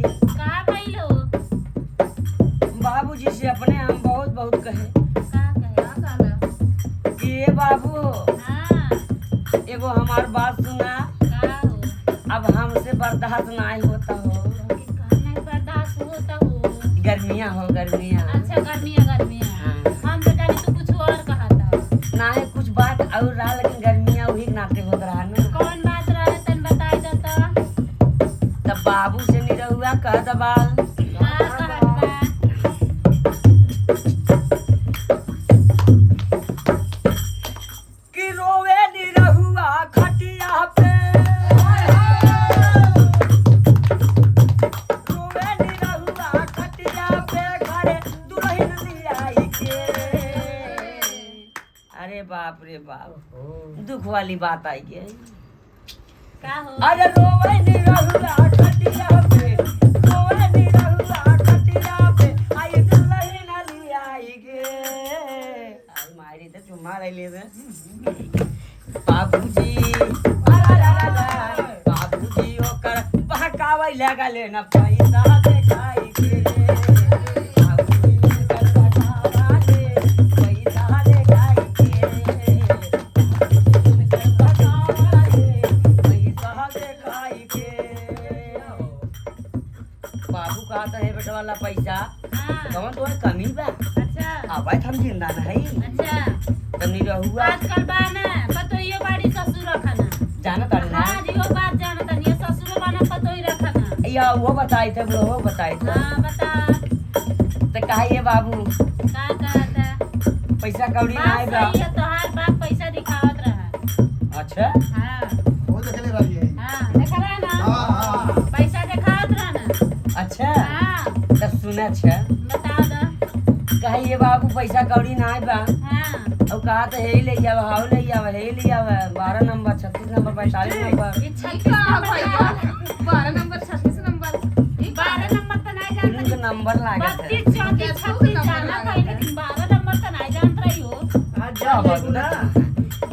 भाई। कहाँ गई हो? बाबूजी से अपने हम बहुत बहुत कहे कहाँ कहे? कि ये बाबू हाँ, एगो हमार बात सुना। कहाँ हो? अब हमसे बर्दाश्त नहीं होता हो। कहाँ नहीं बर्दाश्त होता हो? गर्मियाँ हो गर्मियाँ। अच्छा, गर्मियाँ। हम तो जानी तू कुछ और कहा था। ना है कुछ बात और रहा लेकिन गर्मियाँ वही नाते होत रहा ना। कौन बात रहे तन बताई देता। तब बाबू से नहीं रहुआ कह दबा हाँ, कहत बा। कि रोवे नहीं रहुआ खटिया पे। रोवे नहीं रहुआ खटिया पे घरे दुल्हन लियाई के। अरे बाप रे बाप दुख वाली बात आई गई। का हो? अरे रोवे नहीं रहुआ खटिया पे। रोवे नहीं रहुआ खटिया पे आई दुल्हन लियाई के। आई मारी तो चुम्मा ले ले बाबूजी बाबूजी ओकर बहकावे लगा लेना पैसा देखाई के। बाबूजी ओकर बहकावे पैसा देखाई के। ओकर बहकावे पैसा देखाई के। बाबू कहता है बेटा वाला पैसा हाँ, कौन तो कमी बा। अच्छा, आवाज हम जिंदा नहीं अच्छा। तनी रहुआ आजकल बाना पतोइयो बाड़ी ससुर रखना। जाना ताड़ी ना। हाँ, जियो बात जाना तनी ससुर बाना पतोई रखना। या वो बताई थे वो बताई थे हाँ, बता। तो कहिए बाबू का कहता? पैसा कौड़ी बात नहीं बा। सही है, तोहार बाप पैसा दिखावत रहा। अच्छा हाँ, वो देखले रही है। हाँ, देखा रहा ना? हाँ। पैसा दिखावत रहा ना? अच्छा हाँ, तब सुने अच्छा बता दो। कहिए बाबू पैसा कौड़ी नहीं बा। हाँ, अब कहा तो हे ले आवा हाउ ले आवा हे ले आवा 12 नंबर 36 नंबर 45 नंबर ये 36 नंबर 12 नंबर 36 नंबर 12 नंबर तो नहीं जानता। उनका नंबर लागत है 32 34 36 जाना था लेकिन 12 नंबर तो नहीं जानत रही हो। जा बाबू ना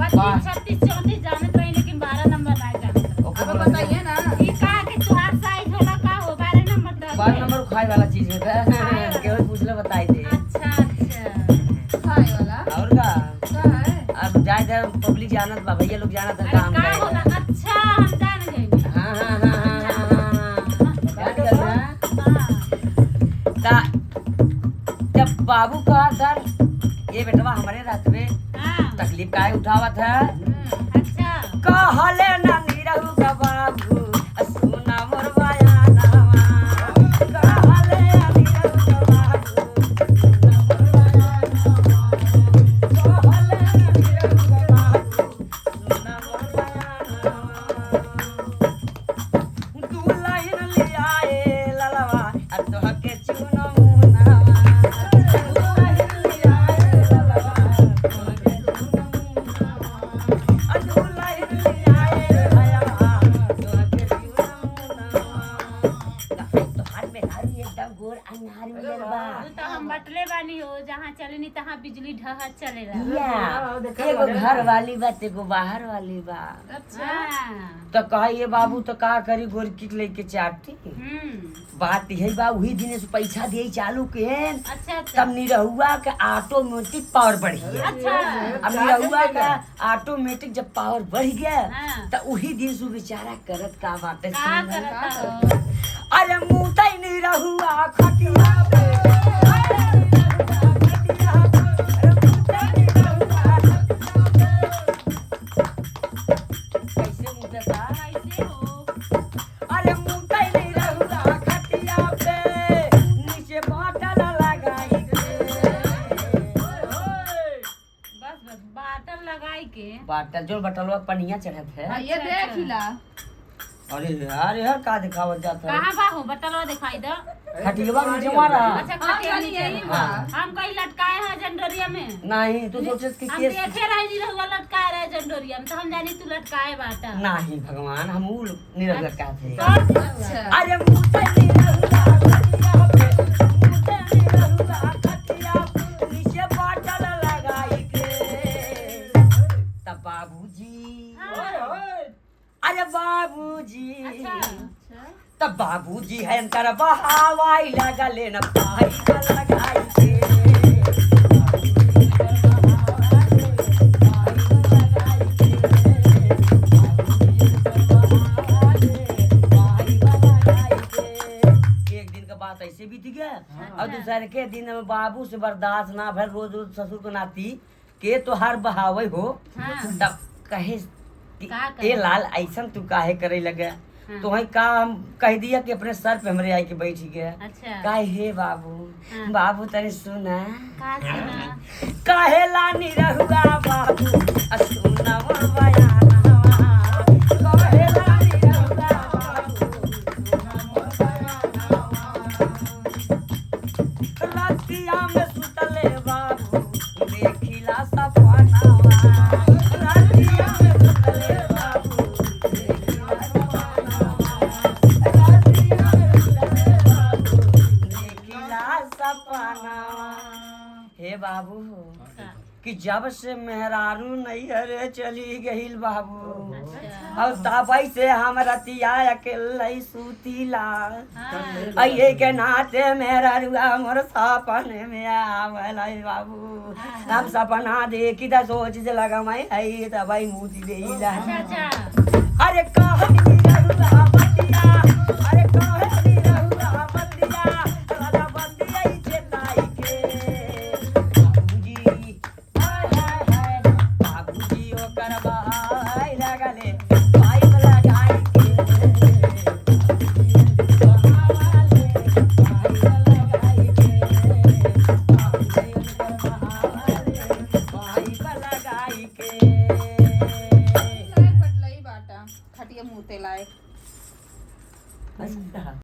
32 36 34 जानत रही लेकिन 12 नंबर नहीं जानत। ओके अब बताइए ना। ये कहा कि तुहार साइज होला का हो 12 नंबर दे। 12 नंबर खाए वाला चीज होता है केवल पूछ ले बताई दे। अच्छा, अच्छा। खाए वाला और का का है? अब जाए थे पब्लिक जानत बा भैया लोग जानत है अरे काम का होला? करे। अच्छा, हम जान गए। हाँ हाँ हाँ हाँ हाँ हाँ जान गए ना। हां, ता जब बाबू कहा सर ये बेटवा हमारे रात में हां। तकलीफ काहे उठावत है अच्छा, कहले ना नीरहु का बाबू सुना मोर बयानवा। कहले ना नीरहु का बाबू सुना मोर बयानवा। कहले ना नीरहु का बाबू सुना मोर बयानवा। दुल्हन ले आए ललवा आ तोहके चुनो मुनावा। दुल्हन ले आए ललवा तोहके चुनो मुनावा। दुल्हन ले आए ललवा तोहके चुनो मुनावा। तोहार में हारी एकदम गोर अन्हारी मिलल बा। तू तो हम बटले बानी हो, जहाँ चलेनी तहाँ बिजली ढहत चलेला। या एगो घर वाली बा एगो बाहर वाली बा। हाँ, तो कहिए बाबू तो का करी गोरकी लेके चाटी। बात यही बा वही दिन से पैसा दिए चालू के अच्छा, अच्छा। तब निरहुआ के ऑटोमेटिक पावर बढ़ गया। अच्छा, अब निरहुआ का ऑटोमेटिक जब पावर बढ़ गया हाँ। तो वही दिन से बेचारा करत का बात है का सुन। करता हो? अरे मुंह निरहुआ खटिया पे। अरे निरहुआ खटिया पे। अरे मुंह निरहुआ खटिया पे। कैसे मुंह था कैसे हो? अरे मुंह निरहुआ खटिया पे नीचे बाटल लगाई के। बस बाटल लगाई के। बाटल जो बटलवा पनिया चढ़त है। ये देख हिला। अरे यार का दिखावत जाता है। कहाँ बा हो? बटलवा दिखाई दो। खटिलवा नीचे मारा। अच्छा, खटिया नीचे यही है। बा। हम कहीं लटकाए हैं जंडोरिया में। नहीं तू सोचस कि हम केस देखे रहे नहीं रहुआ लटकाए रहे जंडोरिया में, तो हम जानी तू लटकाए बाटा। नहीं भगवान हम उ निरहुआ का थे। अच्छा। अरे मुंह निरहुआ खटिया पे। मुंह निरहुआ खटिया पे नीचे बाटल लगाई के। तब बाबूजी हाँ। अरे बाबूजी अच्छा, अच्छा। तब बाबू बाबूजी है अंतर बहावाई लगले न पाई लगाई के एक दिन का बात ऐसे बीत गया और दूसरे के दिन में बाबू से बर्दाश्त ना भर रोज रोज ससुर को नाती के तो हर बहावे हो हाँ। तब कहे का कहे? ए लाल ऐसा तू काहे करे लगे तो वही काम कह दिया कि अपने सर पे हमरे आई के बैठ गया अच्छा काहे हे बाबू हाँ। बाबू तने सुना का सुना काहे लानी रहुआ बाबू असुना मोर बयानवा काहे लानी रहुआ बाबू सुना मोर बयानवा रातिया में सुतले बाबू देखिला सपनावा रातिया में सुतले बाबू देखिला सपनावा रातिया में सुतले बाबू देखिला सपनावा हे बाबू का? कि जब से मेहरारू नैहरे चली गईल बाबू अच्छा और तबई से हम रतिया अकेले सुतीला हाँ। अये के नाते मेहरारुआ मोर सपने में आवला बाबू हम सपना देखी त सोच से लगा मैं आई तबई मुती देला अच्छा अच्छा अरे कहनी रहुआ बतिया अरे कहनी रहुआ बतिया राजा बतिया चेताई के बाबूजी हाय हाय हाय बाबूजी ओ करवाई लगले पाइप लगाई के बहावाले पाइप लगाई के बाबूजी ओ करवाले पाइप लगाई के लायक बटलई बाटा खटिया मुते लायक अच्छा